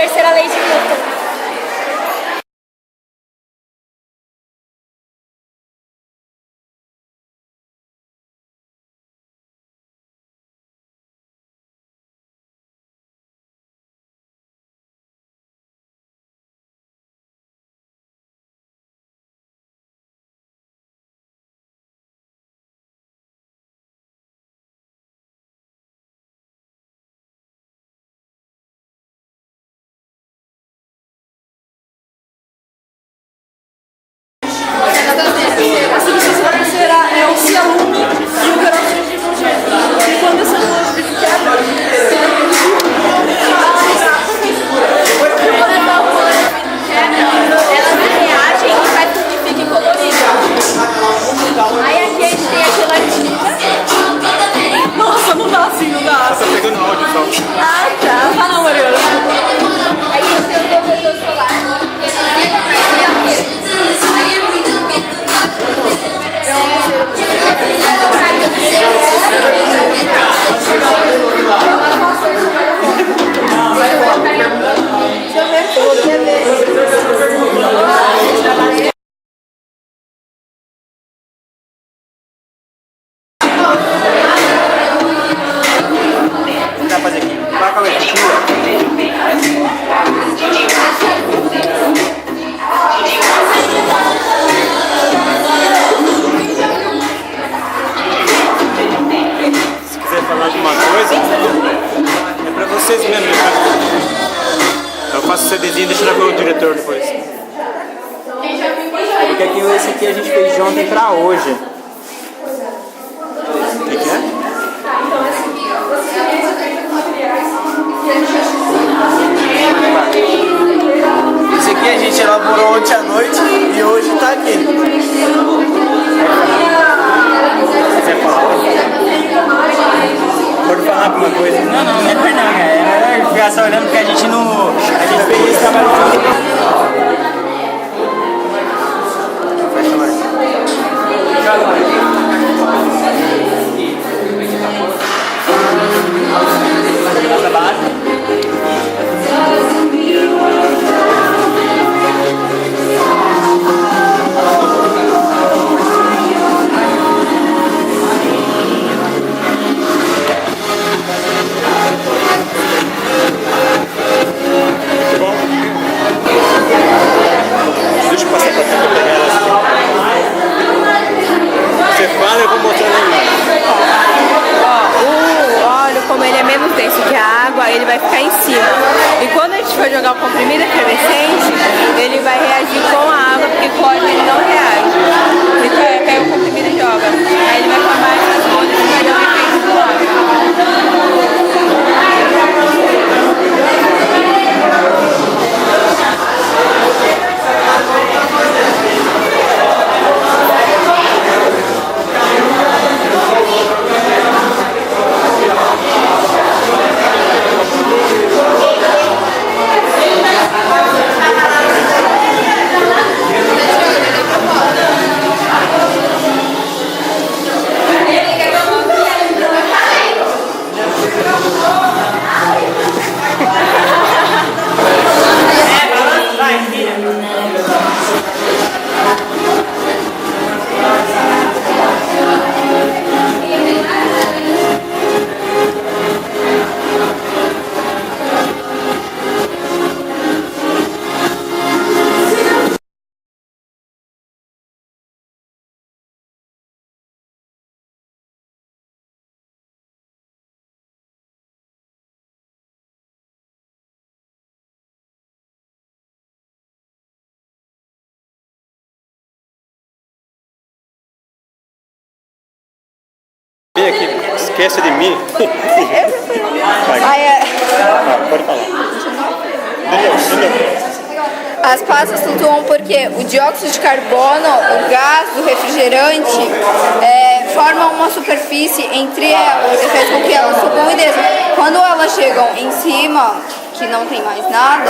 terceira lei de Newton. A substância da pulseira é o cialume e o peróxido de hidrogênio. E quando essas duas se quebram, Elas reagem e faz com que fique colorido. Aí aqui a gente tem a gelatina. nossa, não dá assim, não dá. Tá pegando áudio só. Ah, tá. Ah, não, Mariana. Aí a gente tem o protetor solar. Vai fazer aqui. Vai, calma aí. Se quiser falar de uma coisa, é pra vocês mesmo. Eu faço CDzinho e deixo pro diretor depois. Porque aqui, esse aqui a gente fez de ontem pra hoje. O que é? Esse aqui a gente elaborou ontem à noite e hoje tá aqui. Quiser falar? Pode falar alguma coisa? Não é por não, cara. É melhor ficar só olhando porque a gente não. A gente fez esse trabalho Deixa eu passar pra cá pra pegar elas. Você fala, eu vou mostrar na imagem. O óleo, como ele é menos denso que a água, ele vai ficar em cima. E quando a gente for jogar o comprimido efervescente, ele vai reagir com a água, porque com o óleo ele não reage. Então pega o comprimido e joga. Aí ele vai formar essas bolhas e vai dar um efeito do óleo. Vem aqui, esquece de mim. Aí, Pode falar. as passas flutuam porque o dióxido de carbono, o gás do refrigerante, formam uma superfície entre elas e faz com que elas subam e desçam. Quando elas chegam em cima, que não tem mais nada,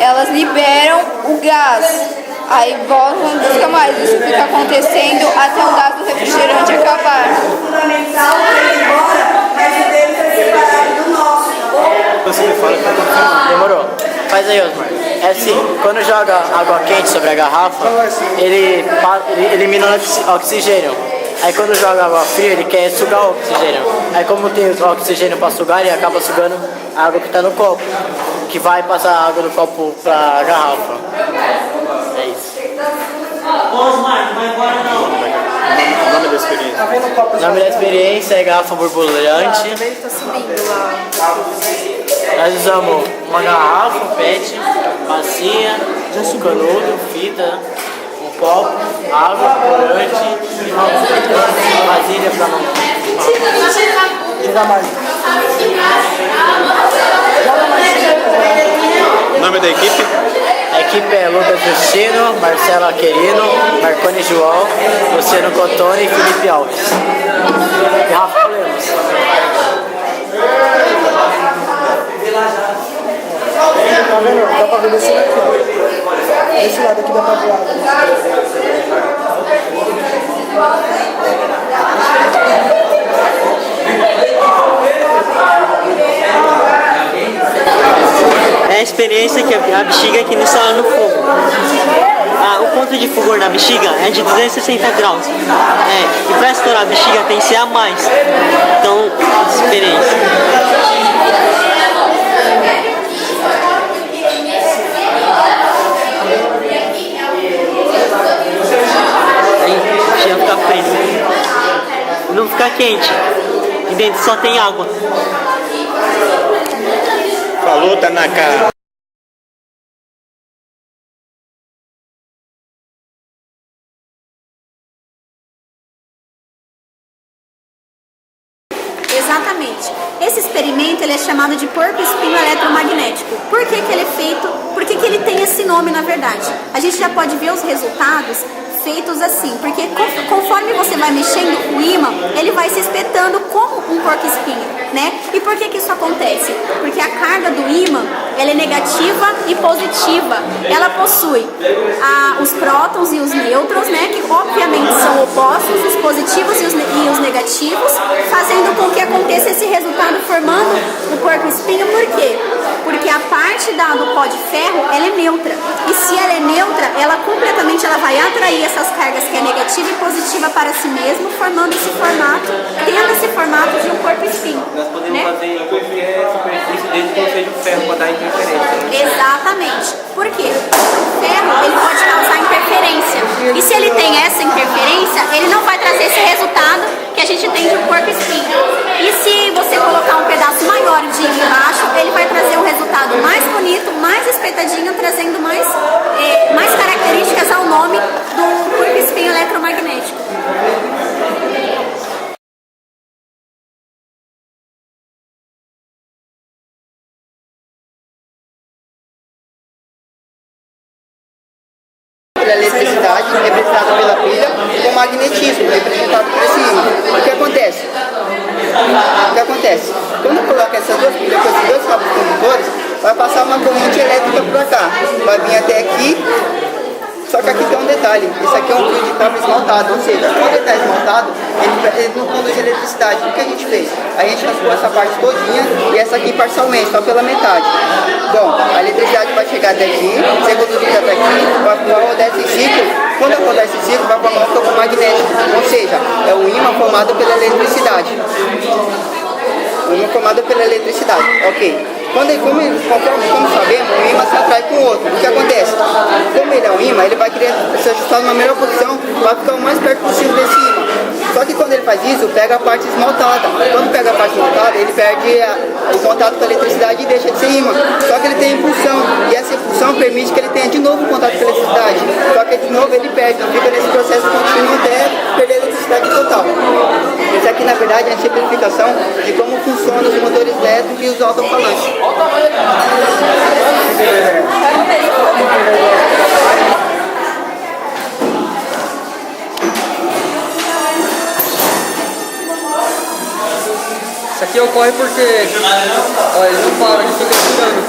elas liberam o gás. Aí voltam a descamar. Isso fica acontecendo até o gás do refrigerante acabar. Você me fala que tá acontecendo. Demorou. Faz Mas aí, Osmar, é assim, quando joga água quente sobre a garrafa, ele elimina o oxigênio. Aí quando joga água fria, ele quer sugar o oxigênio. Aí como tem o oxigênio para sugar, ele acaba sugando a água que está no copo, que vai passar a água do copo para a garrafa. É isso. Osmar, não vai embora não. O nome da experiência? O nome da experiência é garrafa borbulhante. Nós usamos uma garrafa, um pet, bacia, canudo, fita, um copo, água, corante e uma vasilha para não... Joga mais. O nome da equipe? A equipe é Lucas Justino, Marcelo Aquerino, Marconi João, Luciano Cotone e Felipe Alves. E Rafa Lemos. Tá vendo? Dá pra ver desse lado aqui, ó. Desse lado aqui dá pra ver. É a experiência que a bexiga que não está no fogo. O ponto de fulgor na bexiga é de 260 graus. E para estourar a bexiga tem que ser a mais. Então, experiência. Aí, fica preto. Não fica quente. E dentro só tem água. Falou, tá na cara. Exatamente. Esse experimento ele é chamado de porco-espinho eletromagnético. Por que ele é feito? Por que ele tem esse nome, na verdade? A gente já pode ver os resultados feitos assim, porque conforme você vai mexendo o ímã, ele vai se espetando como um porco-espinho, né? E por que isso acontece? Porque a carga do ímã, ela é negativa e positiva. Ela possui os prótons e os nêutrons, né? Que obviamente são opostos, os positivos e os negativos, fazendo com que aconteça esse resultado formando o porco-espinho. Por quê? Porque a parte do pó de ferro, ela é neutra. E se ela é neutra, ela completamente vai atrair essas cargas que é negativa e positiva para si mesmo, formando esse formato, tendo esse formato de um porco-espinho. Nós podemos né? fazer em qualquer superfície desde que não seja o ferro para dar interferência. Né? Exatamente. Por quê? O ferro, ele pode causar interferência. E se ele tem essa interferência, ele não vai trazer esse resultado que a gente tem de um porco-espinho. E se você colocar um pedaço maior de embaixo, ele vai trazer um resultado mais bonito, mais espetadinho, trazendo mais características ao nome do porco-espinho eletromagnético. Pela eletricidade, representada pela pilha, e o magnetismo, representado por esse ímã. O que acontece? Quando eu coloco essas duas pilhas com esses dois cabos condutores, vai passar uma corrente elétrica para cá, vai vir até aqui. Só que aqui tem um detalhe, esse aqui é um fio de cobre esmaltado, ou seja, quando ele está esmaltado, ele não conduz eletricidade. O que a gente fez? A gente raspou essa parte todinha e essa aqui parcialmente, só pela metade. Bom, a eletricidade vai chegar até aqui, ser conduzida até aqui, vai rodar esse ciclo. Quando eu rodar esse ciclo, vai formar um campo magnético, ou seja, é um ímã formado pela eletricidade. Um ímã formado pela eletricidade, ok. Como sabemos, o ímã se atrai com o outro. O que acontece? Como ele é um ímã, ele vai querer se ajustar numa melhor posição para ficar o mais perto possível desse ímã. Só que quando ele faz isso, pega a parte esmaltada. Quando pega a parte esmaltada, ele perde o contato com a eletricidade e deixa de ser ímã. Só que ele tem impulsão, e essa impulsão permite que ele tenha de novo contato com a eletricidade. Só que de novo ele perde, então fica nesse processo contínuo até perder a eletricidade total. Isso aqui, na verdade, é a simplificação de como funcionam os motores elétricos e os alto-falantes. Isso aqui ocorre porque, ó, ele não para, ele fica girando.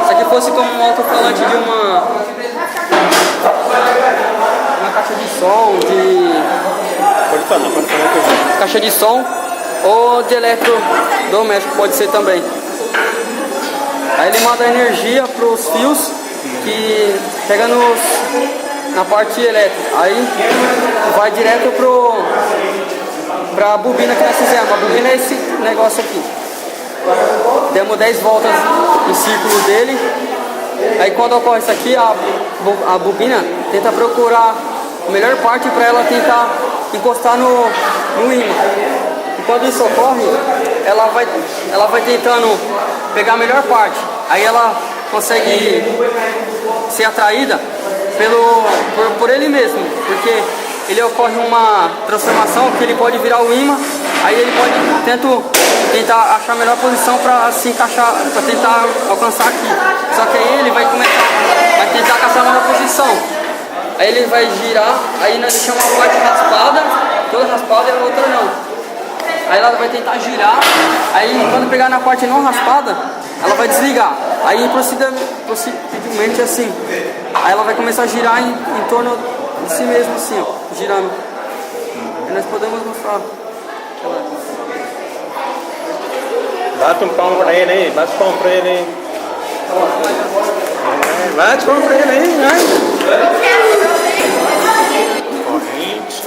Se aqui fosse como um alto-falante de uma caixa de som, Pode falar. caixa de som ou de eletrodoméstico, pode ser também. Aí ele manda energia para os fios que pega na parte elétrica. Aí vai direto para a bobina que nós fizemos. A bobina é esse negócio aqui. Demos 10 voltas em círculo dele. Aí quando ocorre isso aqui, a bobina tenta procurar a melhor parte para ela tentar encostar no ímã. E quando isso ocorre, ela vai tentando pegar a melhor parte. Aí ela consegue ser atraída por ele mesmo, porque ele ocorre uma transformação que ele pode virar o ímã, aí ele pode tentar achar a melhor posição para se encaixar, para tentar alcançar aqui. Só que aí ele vai tentar caçar a melhor posição. Aí ele vai girar, aí nós deixamos uma parte raspada, toda raspada e a outra não. Aí ela vai tentar girar, aí quando pegar na parte não raspada, ela vai desligar. Aí procedimentalmente assim. Aí ela vai começar a girar em torno de si mesmo assim, ó, girando. Aí nós podemos mostrar. Bate um palmo pra ele aí, bate palmo pra ele aí. Bate palmo pra ele aí, vai. Corrente.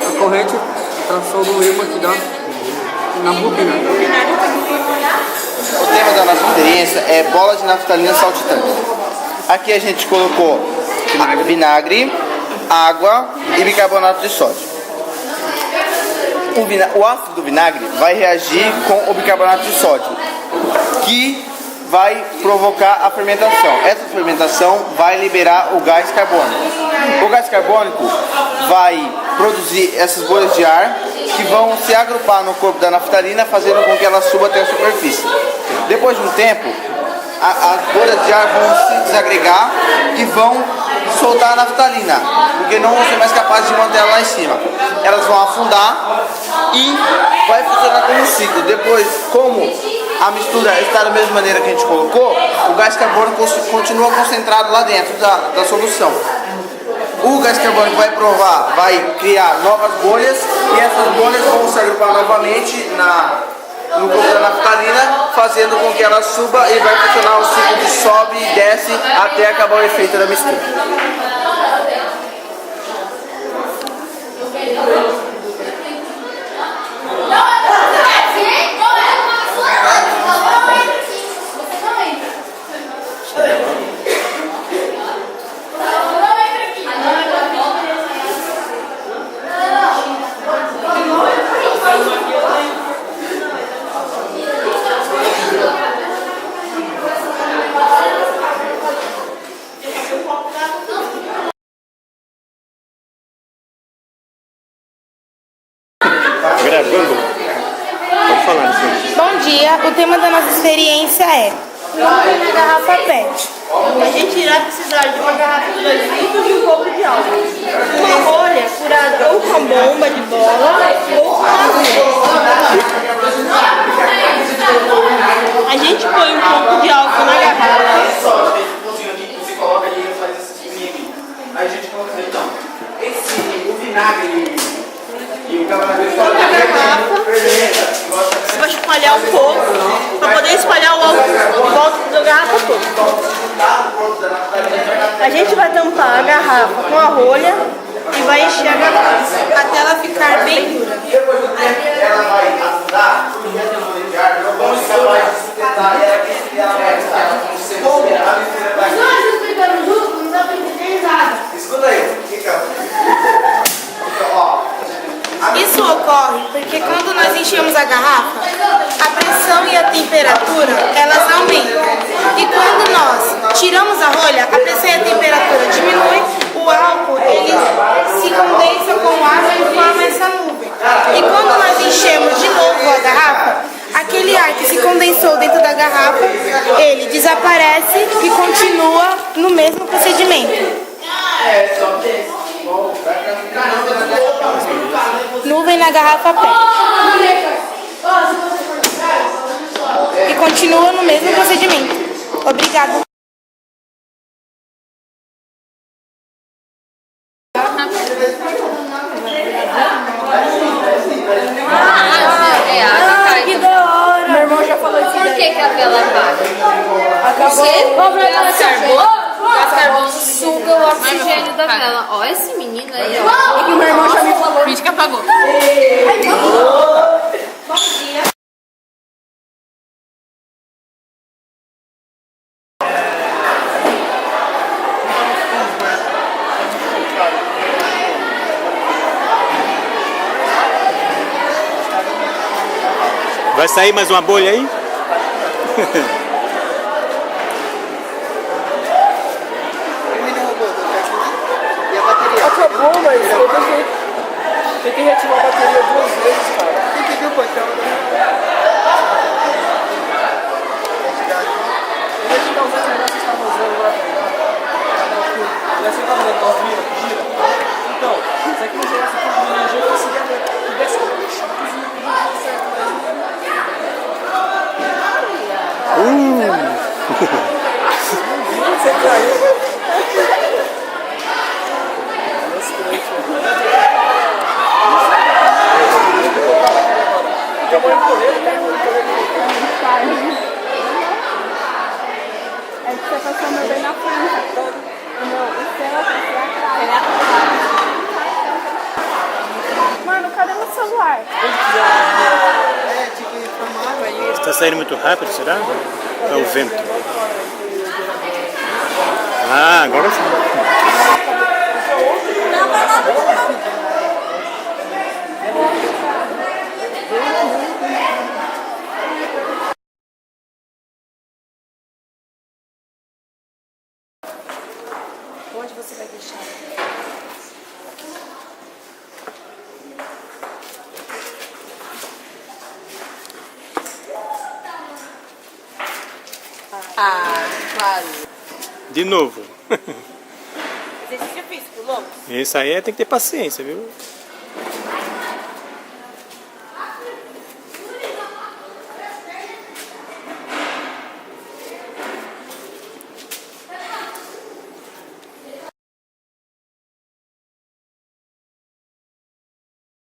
A corrente, tração do ímã que dá na bobina. O tema da nossa experiência é bola de naftalina saltitante. Aqui a gente colocou vinagre, água e bicarbonato de sódio. O ácido do vinagre vai reagir com o bicarbonato de sódio, que vai provocar a fermentação. Essa fermentação vai liberar o gás carbônico. O gás carbônico vai produzir essas bolhas de ar que vão se agrupar no corpo da naftalina, fazendo com que ela suba até a superfície. Depois de um tempo, as bolhas de ar vão se desagregar e vão soltar a naftalina, porque não vão ser mais capazes de manter ela lá em cima. Elas vão afundar e vai funcionar como um ciclo. Depois, como a mistura está da mesma maneira que a gente colocou, o gás carbônico continua concentrado lá dentro da solução. O gás carbônico vai criar novas bolhas e essas bolhas vão se agrupar novamente no corpo da naftalina, fazendo com que ela suba e vai funcionar o ciclo de sobe e desce até acabar o efeito da mistura. Gravando? Pode falar isso. Bom dia, o tema da nossa experiência é na garrafa PET. A gente irá precisar de uma garrafa de 2 litros e um pouco de álcool. Uma rolha furada ou com bomba de bola ou com agulha. A gente põe um pouco de álcool na garrafa. Aí a gente coloca então, o vinagre e o Na garrafa, você vai espalhar um pouco para poder espalhar o álcool em volta da garrafa toda. A gente vai tampar a garrafa com a rolha e vai encher a garrafa até ela ficar bem dura. ela vai afundar, vamos capaz de sustentar ela aqui, ela vai estar como a mistura vai. Nós explicamos junto, não dá pra entender nada. Escuta aí, fica. Isso ocorre porque quando nós enchemos a garrafa, a pressão e a temperatura, elas aumentam. E quando nós tiramos a rolha, a pressão e a temperatura diminui, o álcool ele se condensa com água e forma essa nuvem. E quando nós enchemos de novo a garrafa, aquele ar que se condensou dentro da garrafa, ele desaparece e continua no mesmo procedimento. Nuvem na garrafa PET. E continua no mesmo procedimento. Obrigada. Que da hora! Meu irmão já falou isso Por daí. que a vela apaga? Acabou. O gás carbono suga o oxigênio da vela. Ó, esse menino aí, ó. É que o meu irmão já me falou. Finge que apagou. Vai sair mais uma bolha aí? E a bateria? Acabou, mas eu tem que reativar a bateria 2 vezes, cara. Tem que ver o patrão. Em vez de ficar usando o negócio que você estava usando lá, já você estava usando 9 mil, gira. Então, se aqui não gerasse tudo de energia, eu conseguia ver que desse um choquezinho que não deu certo mais. Você caiu. É que você passou o meu bem na frente. O seu atrás. Mano, cadê meu celular? É, tipo, inflamável aí. Está saindo muito rápido, será? É o vento. Ah, agora sim. Onde você vai deixar? Ah, quase. De novo. Exercício físico, louco. Isso aí tem que ter paciência, viu?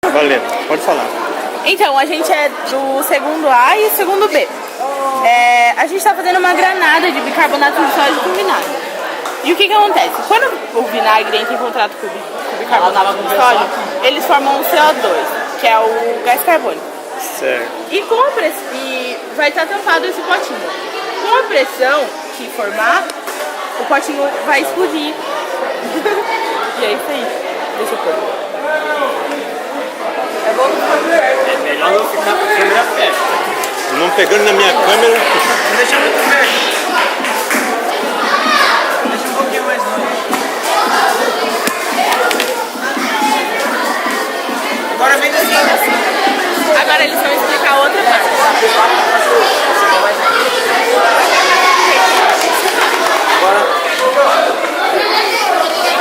Valendo, pode falar. Então, a gente é do segundo A e segundo B. A gente está fazendo uma granada de bicarbonato de sódio com vinagre. E o que acontece? Quando o vinagre entra em contato com o bicarbonato de sódio, eles formam um CO2, que é o gás carbônico. Certo. E com a pressão, e vai estar tampado esse potinho. Com a pressão que formar, o potinho vai explodir. E é isso aí. Deixa eu pôr. É melhor não ficar com a câmera perto. Não pegando na minha câmera. Não deixa muito perto. Deixa um pouquinho mais longe. Agora vem desse lado assim. Agora eles vão explicar outra parte. Agora,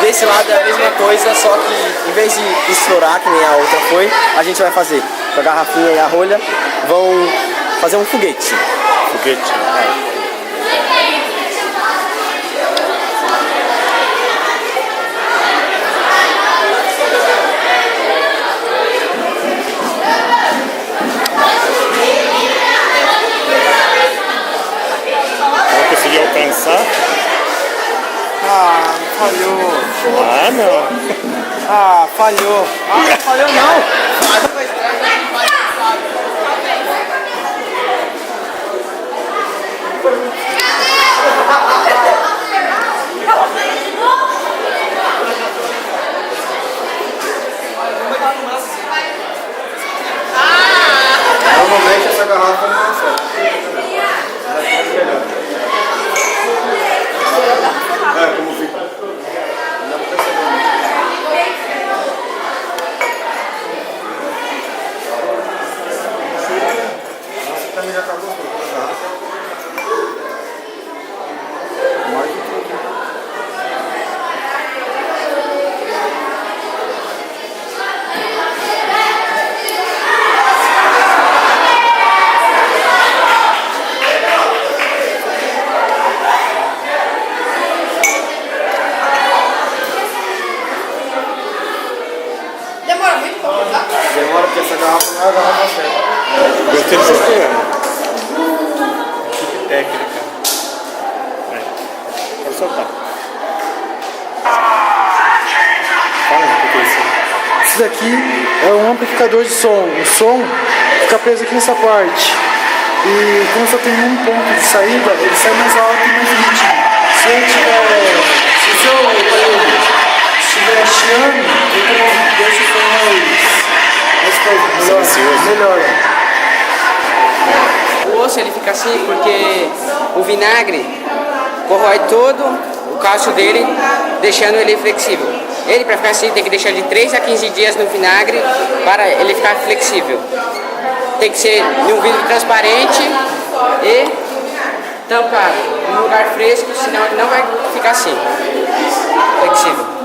desse lado é a mesma coisa, só que em vez de estourar, que nem a outra foi, a gente vai fazer com a garrafinha e a rolha, vão fazer um foguete. Foguete. Vou conseguir alcançar? Ah, falhou. Ah, não. Ah, falhou. Ah, não falhou não. Normalmente essa garrafa não serve. É, como fica? Não Nossa, também já acabou tudo. soltar. Fala o que é isso. Esse daqui é um amplificador de som. O som fica preso aqui nessa parte. E como só tem um ponto de saída, ele sai mais alto e mais nítido. Se o seu aparelho estiver chiando, ele deixa o som mais melhora. O osso ele fica assim porque o vinagre corrói todo o cacho dele, deixando ele flexível. Ele, para ficar assim, tem que deixar de 3 a 15 dias no vinagre para ele ficar flexível. Tem que ser em um vidro transparente e tampado, em um lugar fresco, senão ele não vai ficar assim, flexível.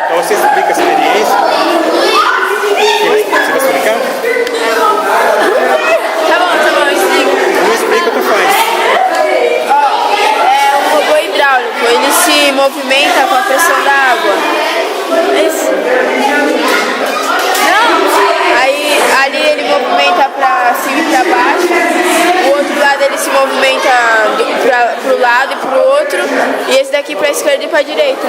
Então você explica a experiência. Você vai explicar? Tá bom, eu explico. Não explica, tu faz. É um robô hidráulico, ele se movimenta com a pressão da água. É isso? Não! Aí ali ele movimenta pra cima e pra baixo, o outro lado ele se movimenta pro lado e pro outro, e esse daqui pra esquerda e pra direita.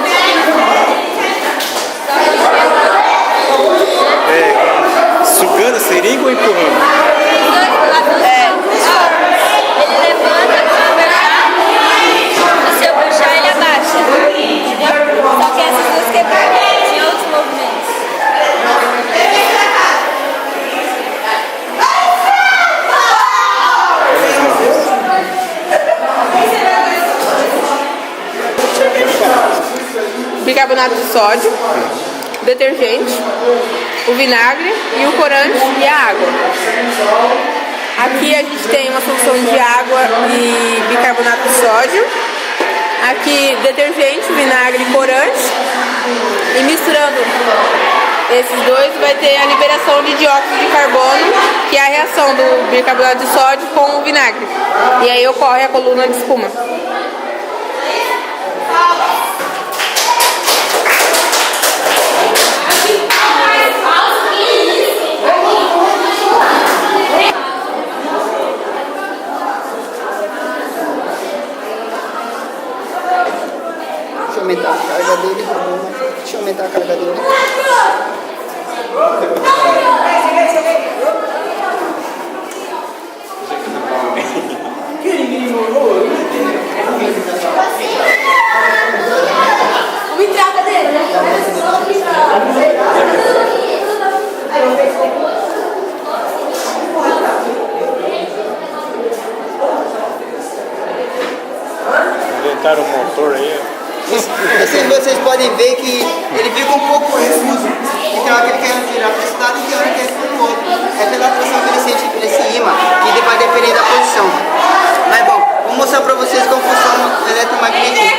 Sugando a seringa ou empurrando? Ele levanta a câmera, se eu puxar ele abaixa. Só que essas duas quebradas tinha outros movimentos. Bicarbonato de sódio, detergente, o vinagre e o corante e a água. Aqui a gente tem uma solução de água e bicarbonato de sódio. Aqui detergente, vinagre e corante. E misturando esses dois vai ter a liberação de dióxido de carbono, que é a reação do bicarbonato de sódio com o vinagre. E aí ocorre a coluna de espuma. Deixa eu aumentar a carga dele. Deixa eu aumentar a carga dele. Uma entrada dele, né? Inventaram um motor aí. Assim vocês podem ver que ele fica um pouco confuso. Então aquele que quer tirar para esse lado e tem hora que é para o outro. É pela atração que ele sente por esse imã que vai depender da posição. Mas bom, vou mostrar para vocês como funciona o eletromagnetismo.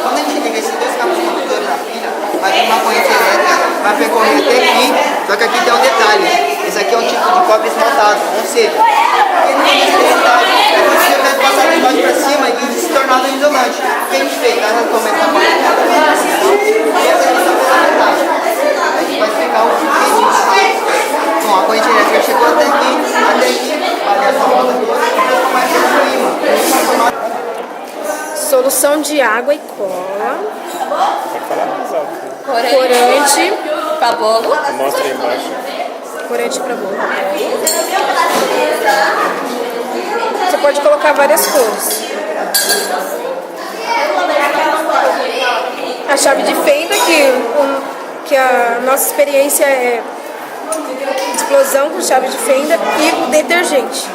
Quando a gente liga esses dois cabos condutores na pilha, vai ter uma corrente elétrica, vai percorrer até aqui, só que aqui tem um detalhe. Esse aqui é um tipo de cobre esmaltado, ou seja, ele não tem necessidade, é possível passar de baixo para cima e se tornar um isolante. O que a gente fez? Nós aumentamos a corrente e essa aqui está pela metade. A gente vai explicar o que disso. Bom, a corrente elétrica chegou até aqui, vai essa volta aqui, e vai ficar o imã. Solução de água e cola, Corante para bolo. Mostra aí embaixo. corante para bolo. Você pode colocar várias cores. A chave de fenda, que a nossa experiência é explosão com chave de fenda, e o detergente.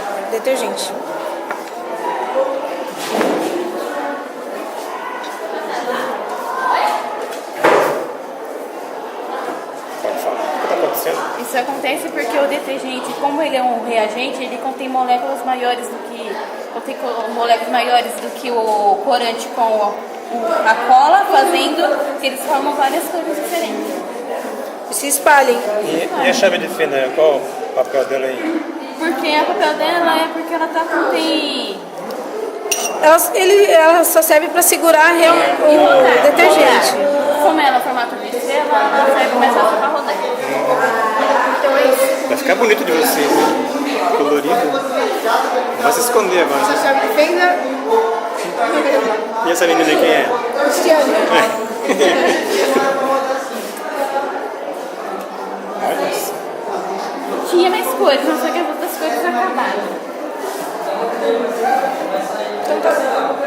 Isso acontece porque o detergente, como ele é um reagente, ele contém moléculas maiores do que o corante com a cola, fazendo que eles formam várias cores diferentes. se espalhem. E a chave de fenda, qual o papel dela aí? Porque o papel dela é porque ela tá com tem... Ela só serve para segurar o detergente. Como ela é formato de estrela, ela serve mais fácil para rodar. Então é isso. Vai ficar bonito de vocês, né? Colorido. Vai se esconder agora. Você sabe que fez a... E essa menina quem é? Cristiano. Tinha mais coisas, mas só que as outras coisas acabaram. Então tá.